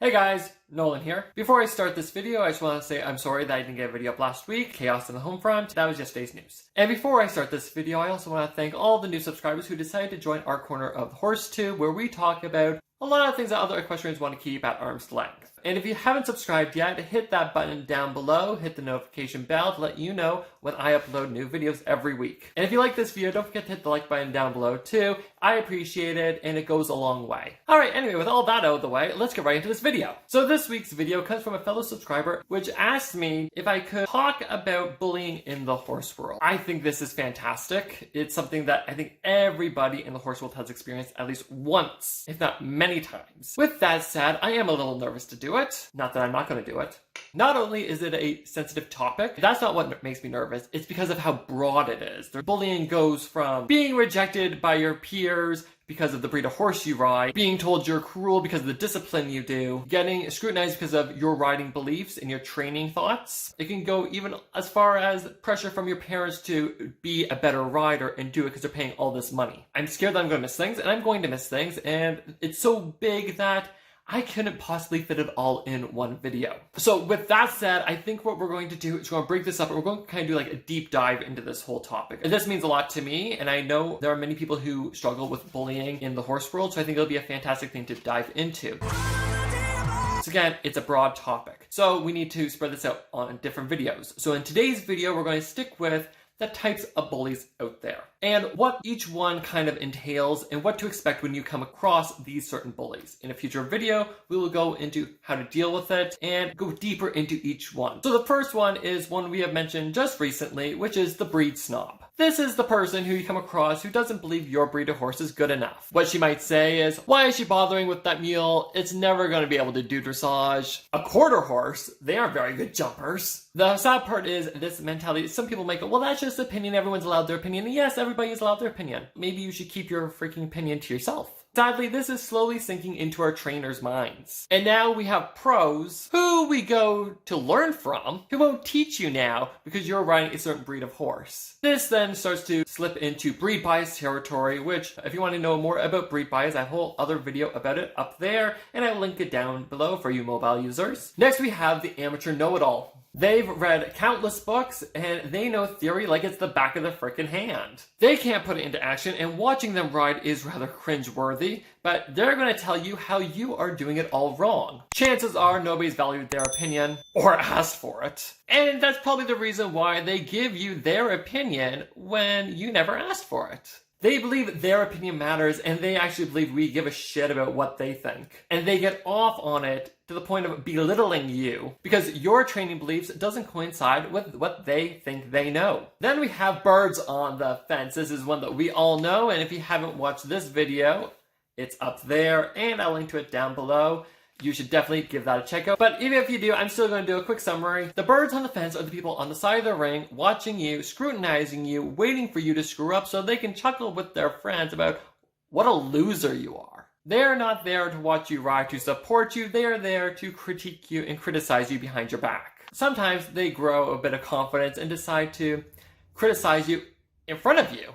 Hey guys, Nolan here. Before I start this video, I just want to say I'm sorry that I didn't get a video up last week. Chaos on the home front. That was yesterday's news. And before I start this video, I also want to thank all the new subscribers who decided to join our corner of the horse tube, where we talk about a lot of things that other equestrians want to keep at arm's length. And if you haven't subscribed yet, hit that button down below, hit the notification bell to let you know when I upload new videos every week. And if you like this video, don't forget to hit the like button down below too. I appreciate it, and it goes a long way. Alright, anyway, with all that out of the way, let's get right into this video. So this week's video comes from a fellow subscriber, which asked me if I could talk about bullying in the horse world. I think this is fantastic. It's something that I think everybody in the horse world has experienced at least once, if not many times. With that said, I am a little nervous to do it. Not that I'm not going to do it. Not only is it a sensitive topic, that's not what makes me nervous, it's because of how broad it is. The bullying goes from being rejected by your peers because of the breed of horse you ride, being told you're cruel because of the discipline you do, getting scrutinized because of your riding beliefs and your training thoughts. It can go even as far as pressure from your parents to be a better rider and do it because they're paying all this money. I'm scared that I'm going to miss things, and I'm going to miss things, and it's so big that I couldn't possibly fit it all in one video. So with that said, I think what we're going to do is we're going to break this up and we're going to kind of do like a deep dive into this whole topic. And this means a lot to me, and I know there are many people who struggle with bullying in the horse world, so I think it'll be a fantastic thing to dive into. So again, it's a broad topic, so we need to spread this out on different videos. So in today's video, we're going to stick with the types of bullies out there and what each one kind of entails and what to expect when you come across these certain bullies. In a future video, we will go into how to deal with it and go deeper into each one. So the first one is one we have mentioned just recently, which is the breed snob. This is the person who you come across who doesn't believe your breed of horse is good enough. What she might say is, why is she bothering with that mule? It's never going to be able to do dressage. A quarter horse, they aren't very good jumpers. The sad part is this mentality, some people might go, well, that's just opinion, everyone's allowed their opinion. And yes, everybody is allowed their opinion. Maybe you should keep your freaking opinion to yourself. Sadly, this is slowly sinking into our trainers' minds. And now we have pros who we go to learn from, who won't teach you now because you're riding a certain breed of horse. This then starts to slip into breed bias territory, which if you want to know more about breed bias, I have a whole other video about it up there, and I'll link it down below for you mobile users. Next we have the amateur know-it-all. They've read countless books, and they know theory like it's the back of their frickin' hand. They can't put it into action, and watching them ride is rather cringe-worthy, but they're going to tell you how you are doing it all wrong. Chances are nobody's valued their opinion, or asked for it. And that's probably the reason why they give you their opinion when you never asked for it. They believe their opinion matters, and they actually believe we give a shit about what they think. And they get off on it to the point of belittling you because your training beliefs doesn't coincide with what they think they know. Then we have birds on the fence. This is one that we all know, and if you haven't watched this video, it's up there, and I'll link to it down below. You should definitely give that a check out. But even if you do, I'm still going to do a quick summary. The birds on the fence are the people on the side of the ring watching you, scrutinizing you, waiting for you to screw up so they can chuckle with their friends about what a loser you are. They're not there to watch you ride to support you. They are there to critique you and criticize you behind your back. Sometimes they grow a bit of confidence and decide to criticize you in front of you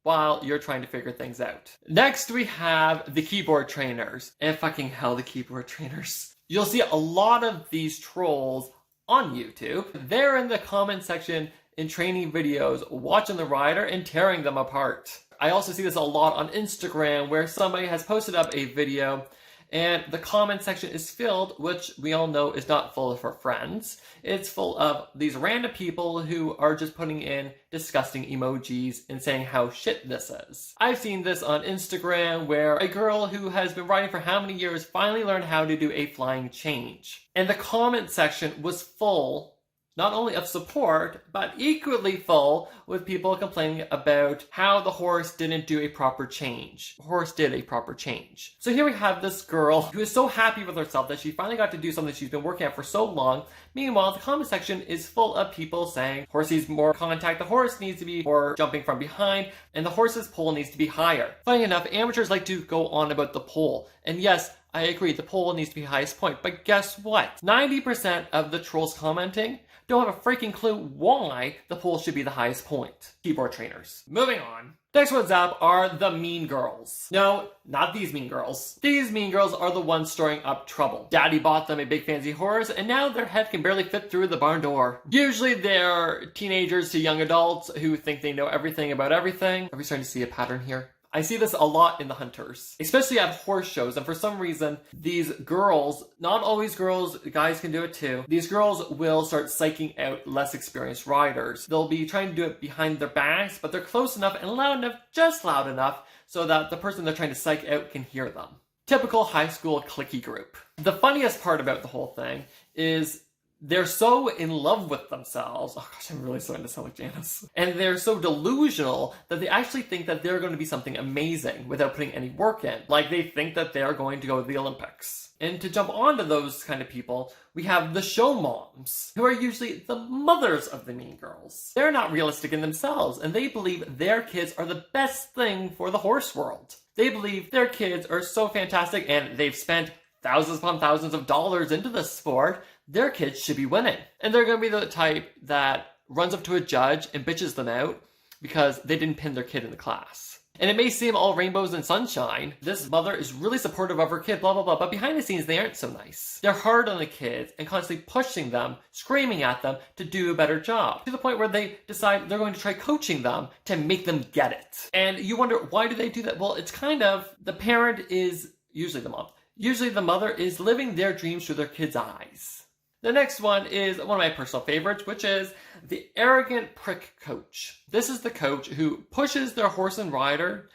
while you're trying to figure things out. Next, we have the keyboard trainers. And fucking hell, the keyboard trainers. You'll see a lot of these trolls on YouTube. They're in the comment section in training videos, watching the rider and tearing them apart. I also see this a lot on Instagram where somebody has posted up a video and the comment section is filled, which we all know is not full of her friends. It's full of these random people who are just putting in disgusting emojis and saying how shit this is. I've seen this on Instagram where a girl who has been riding for how many years finally learned how to do a flying change. And the comment section was full not only of support, but equally full with people complaining about how the horse didn't do a proper change. The horse did a proper change. So here we have this girl who is so happy with herself that she finally got to do something she's been working at for so long. Meanwhile, the comment section is full of people saying horse needs more contact, the horse needs to be more jumping from behind, and the horse's pole needs to be higher. Funny enough, amateurs like to go on about the pole. And yes, I agree, the pole needs to be highest point. But guess what? 90% of the trolls commenting don't have a freaking clue why the pole should be the highest point. Keyboard trainers. Moving on. Next ones up are the mean girls. No, not these mean girls. These mean girls are the ones storing up trouble. Daddy bought them a big fancy horse, and now their head can barely fit through the barn door. Usually they're teenagers to young adults who think they know everything about everything. Are we starting to see a pattern here? I see this a lot in the hunters, especially at horse shows, and for some reason, these girls, not always girls, guys can do it too, these girls will start psyching out less experienced riders. They'll be trying to do it behind their backs, but they're close enough and loud enough, just loud enough, so that the person they're trying to psych out can hear them. Typical high school cliquey group. The funniest part about the whole thing is they're so in love with themselves. Oh gosh, I'm really starting to sound like Janice. And they're so delusional that they actually think that they're going to be something amazing without putting any work in. Like they think that they're going to go to the Olympics. And to jump onto those kind of people, we have the show moms, who are usually the mothers of the mean girls. They're not realistic in themselves, and they believe their kids are the best thing for the horse world. They believe their kids are so fantastic, and they've spent thousands upon thousands of dollars into this sport, their kids should be winning. And they're going to be the type that runs up to a judge and bitches them out because they didn't pin their kid in the class. And it may seem all rainbows and sunshine. This mother is really supportive of her kid, blah, blah, blah, but behind the scenes, they aren't so nice. They're hard on the kids and constantly pushing them, screaming at them to do a better job, to the point where they decide they're going to try coaching them to make them get it. And you wonder, why do they do that? Well, it's kind of, the parent is usually the mom. Usually the mother is living their dreams through their kids' eyes. The next one is one of my personal favorites, which is the arrogant prick coach. This is the coach who pushes their horse and rider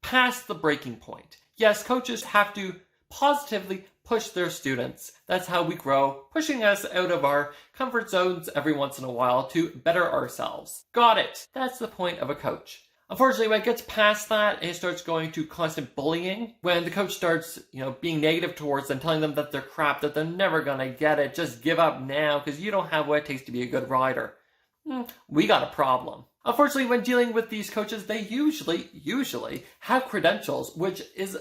past the breaking point. Yes, coaches have to positively push their students. That's how we grow, pushing us out of our comfort zones every once in a while to better ourselves. Got it. That's the point of a coach. Unfortunately, when it gets past that, it starts going to constant bullying. When the coach starts, being negative towards them, telling them that they're crap, that they're never gonna get it, just give up now because you don't have what it takes to be a good rider. We got a problem. Unfortunately, when dealing with these coaches, they usually have credentials, which is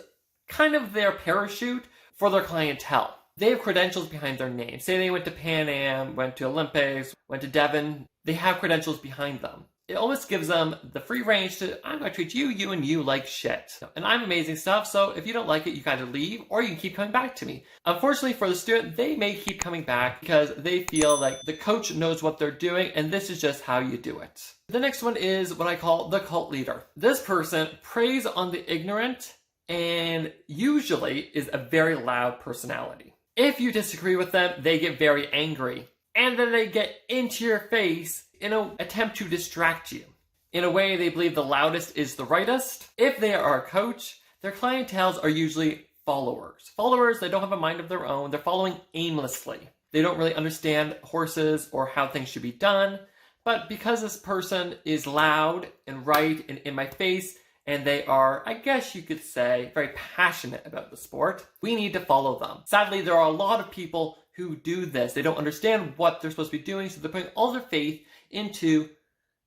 kind of their parachute for their clientele. They have credentials behind their name. Say they went to Pan Am, went to Olympics, went to Devon. They have credentials behind them. It almost gives them the free range to, I'm going to treat you, and you like shit. And I'm amazing stuff, so if you don't like it, you can either leave or you can keep coming back to me. Unfortunately for the student, they may keep coming back because they feel like the coach knows what they're doing and this is just how you do it. The next one is what I call the cult leader. This person preys on the ignorant and usually is a very loud personality. If you disagree with them, they get very angry. And then they get into your face in an attempt to distract you. In a way, they believe the loudest is the rightest. If they are a coach, their clientels are usually followers. Followers, they don't have a mind of their own. They're following aimlessly. They don't really understand horses or how things should be done. But because this person is loud and right and in my face, and they are, I guess you could say, very passionate about the sport, we need to follow them. Sadly, there are a lot of people who do this. They don't understand what they're supposed to be doing, so they're putting all their faith into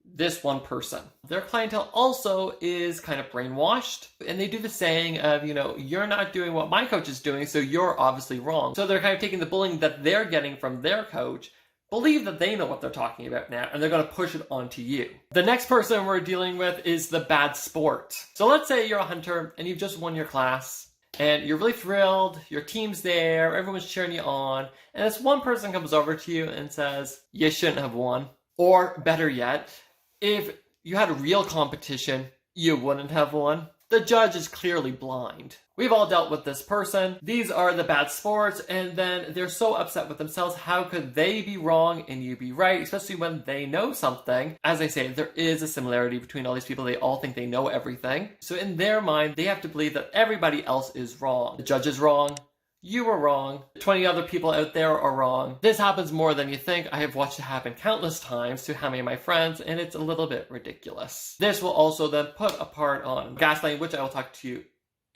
this one person. Their clientele also is kind of brainwashed, and they do the saying of, you're not doing what my coach is doing, so you're obviously wrong. So they're kind of taking the bullying that they're getting from their coach, believe that they know what they're talking about now, and they're going to push it onto you. The next person we're dealing with is the bad sport. So let's say you're a hunter and you've just won your class, and you're really thrilled, your team's there, everyone's cheering you on, and this one person comes over to you and says, you shouldn't have won. Or better yet, if you had a real competition, you wouldn't have won. The judge is clearly blind. We've all dealt with this person. These are the bad sports, and then they're so upset with themselves. How could they be wrong and you be right, especially when they know something? As I say, there is a similarity between all these people. They all think they know everything. So in their mind, they have to believe that everybody else is wrong. The judge is wrong. You were wrong. 20 other people out there are wrong. This happens more than you think. I have watched it happen countless times to how many of my friends, and it's a little bit ridiculous. This will also then put a part on gaslighting, which I will talk to you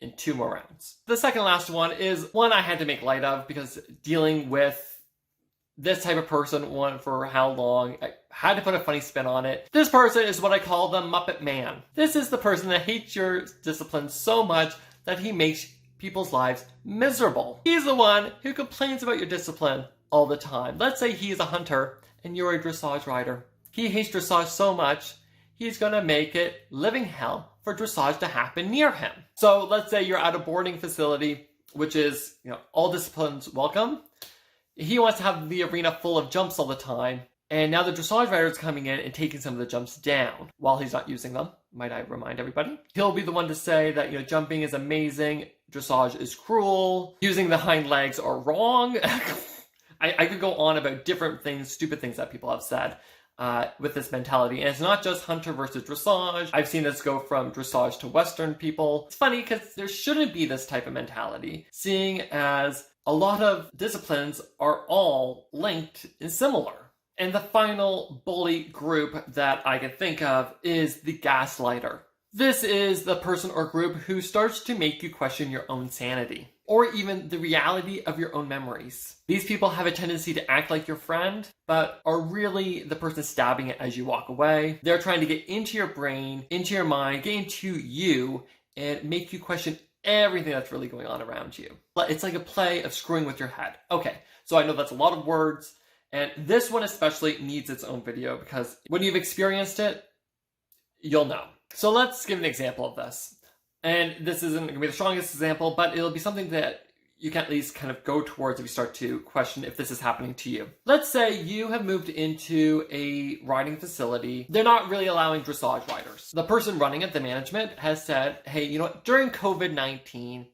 in 2 more rounds. The second last one is one I had to make light of because dealing with this type of person, one for how long, I had to put a funny spin on it. This person is what I call the Muppet Man. This is the person that hates your discipline so much that he makes people's lives miserable. He's the one who complains about your discipline all the time. Let's say he's a hunter and you're a dressage rider. He hates dressage so much, he's gonna make it living hell for dressage to happen near him. So let's say you're at a boarding facility, which is, all disciplines welcome. He wants to have the arena full of jumps all the time. And now the dressage rider is coming in and taking some of the jumps down while he's not using them. Might I remind everybody? He'll be the one to say that, jumping is amazing, dressage is cruel, using the hind legs are wrong. I could go on about different things, stupid things that people have said with this mentality. And it's not just hunter versus dressage. I've seen this go from dressage to Western people. It's funny because there shouldn't be this type of mentality, seeing as a lot of disciplines are all linked and similar. And the final bully group that I can think of is the gaslighter. This is the person or group who starts to make you question your own sanity, or even the reality of your own memories. These people have a tendency to act like your friend, but are really the person stabbing it as you walk away. They're trying to get into your brain, into your mind, get into you, and make you question everything that's really going on around you. It's like a play of screwing with your head. Okay, so I know that's a lot of words, and this one especially needs its own video because when you've experienced it, you'll know. So let's give an example of this. And this isn't going to be the strongest example, but it'll be something that you can at least kind of go towards if you start to question if this is happening to you. Let's say you have moved into a riding facility. They're not really allowing dressage riders. The person running it, the management, has said, hey, during COVID-19, I'm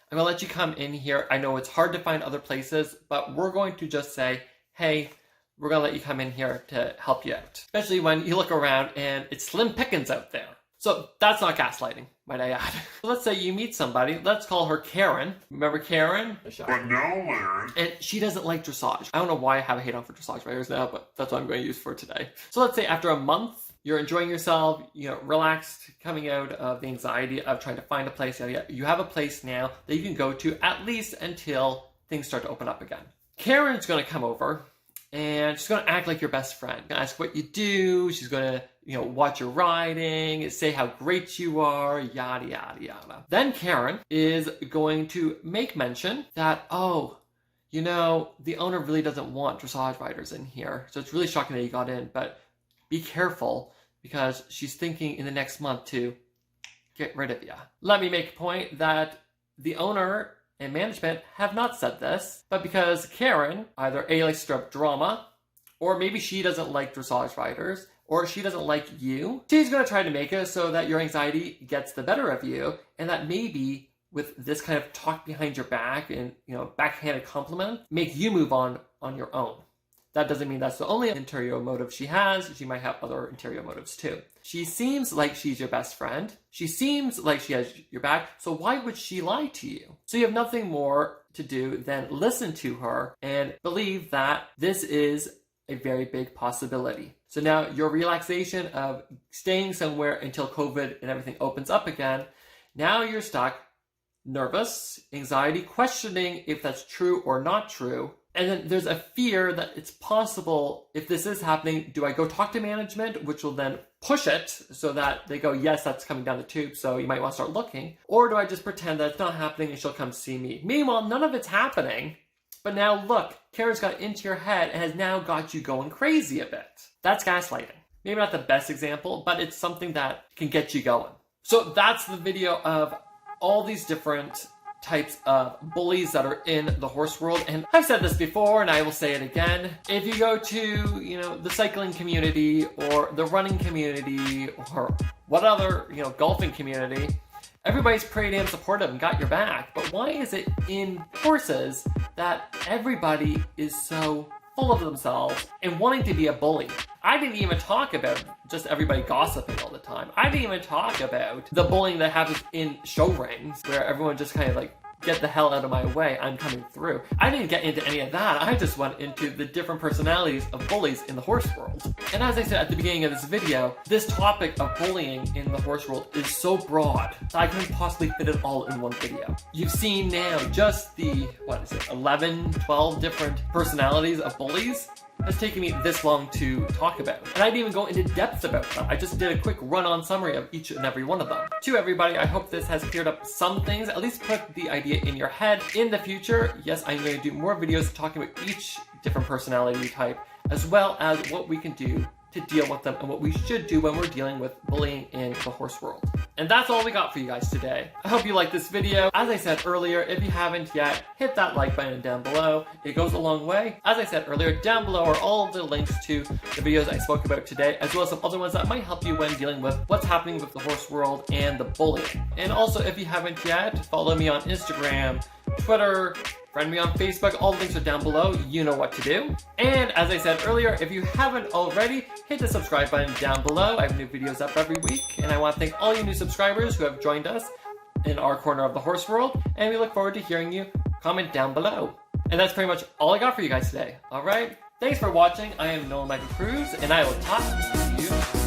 going to let you come in here. I know it's hard to find other places, but we're going to just say, hey, we're going to let you come in here to help you out. Especially when you look around and it's slim pickings out there. So that's not gaslighting, might I add. Let's say you meet somebody, let's call her Karen. Remember Karen? But Nolan. And she doesn't like dressage. I don't know why I have a hate on for dressage riders now, but that's what I'm going to use for today. So let's say after a month, you're enjoying yourself, relaxed, coming out of the anxiety of trying to find a place. You have a place now that you can go to at least until things start to open up again. Karen's going to come over and she's going to act like your best friend. Ask what you do. She's going to, watch your riding, say how great you are, yada, yada, yada. Then Karen is going to make mention that, the owner really doesn't want dressage riders in here. So it's really shocking that you got in, but be careful because she's thinking in the next month to get rid of you. Let me make a point that the owner and management have not said this, but because Karen either A, likes to stir up drama, or maybe she doesn't like dressage riders, or she doesn't like you, she's going to try to make it so that your anxiety gets the better of you, and that maybe with this kind of talk behind your back and, backhanded compliment, make you move on your own. That doesn't mean that's the only interior motive she has. She might have other interior motives too. She seems like she's your best friend. She seems like she has your back. So why would she lie to you? So you have nothing more to do than listen to her and believe that this is a very big possibility. So now your relaxation of staying somewhere until COVID and everything opens up again, now you're stuck, nervous, anxiety, questioning if that's true or not true. And then there's a fear that it's possible, if this is happening, do I go talk to management, which will then push it so that they go, yes, that's coming down the tube, so you might want to start looking. Or do I just pretend that it's not happening and she'll come see me? Meanwhile, none of it's happening. But now look, Karen's got into your head and has now got you going crazy a bit. That's gaslighting. Maybe not the best example, but it's something that can get you going. So that's the video of all these different types of bullies that are in the horse world. And I've said this before and I will say it again. If you go to, the cycling community or the running community or what other, golfing community, everybody's pretty damn supportive and got your back. But why is it in horses that everybody is so full of themselves and wanting to be a bully? I didn't even talk about just everybody gossiping all the time. I didn't even talk about the bullying that happens in show rings where everyone just kind of like, get the hell out of my way, I'm coming through. I didn't get into any of that. I just went into the different personalities of bullies in the horse world. And as I said at the beginning of this video, this topic of bullying in the horse world is so broad that I couldn't possibly fit it all in one video. You've seen now just the, 11, 12 different personalities of bullies. It's taken me this long to talk about. And I didn't even go into depth about them. I just did a quick run-on summary of each and every one of them. To everybody, I hope this has cleared up some things, at least put the idea in your head. In the future, yes, I'm going to do more videos talking about each different personality type, as well as what we can do to deal with them and what we should do when we're dealing with bullying in the horse world. And that's all we got for you guys today. I hope you liked this video. As I said earlier, if you haven't yet, hit that like button down below. It goes a long way. As I said earlier, down below are all of the links to the videos I spoke about today, as well as some other ones that might help you when dealing with what's happening with the horse world and the bullying. And also, if you haven't yet, follow me on Instagram, Twitter, friend me on Facebook, all the links are down below, you know what to do. And as I said earlier, if you haven't already, hit the subscribe button down below. I have new videos up every week, and I want to thank all you new subscribers who have joined us in our corner of the horse world, and we look forward to hearing you comment down below. And that's pretty much all I got for you guys today. Alright, thanks for watching. I am Nolan Cruz, and I will talk to you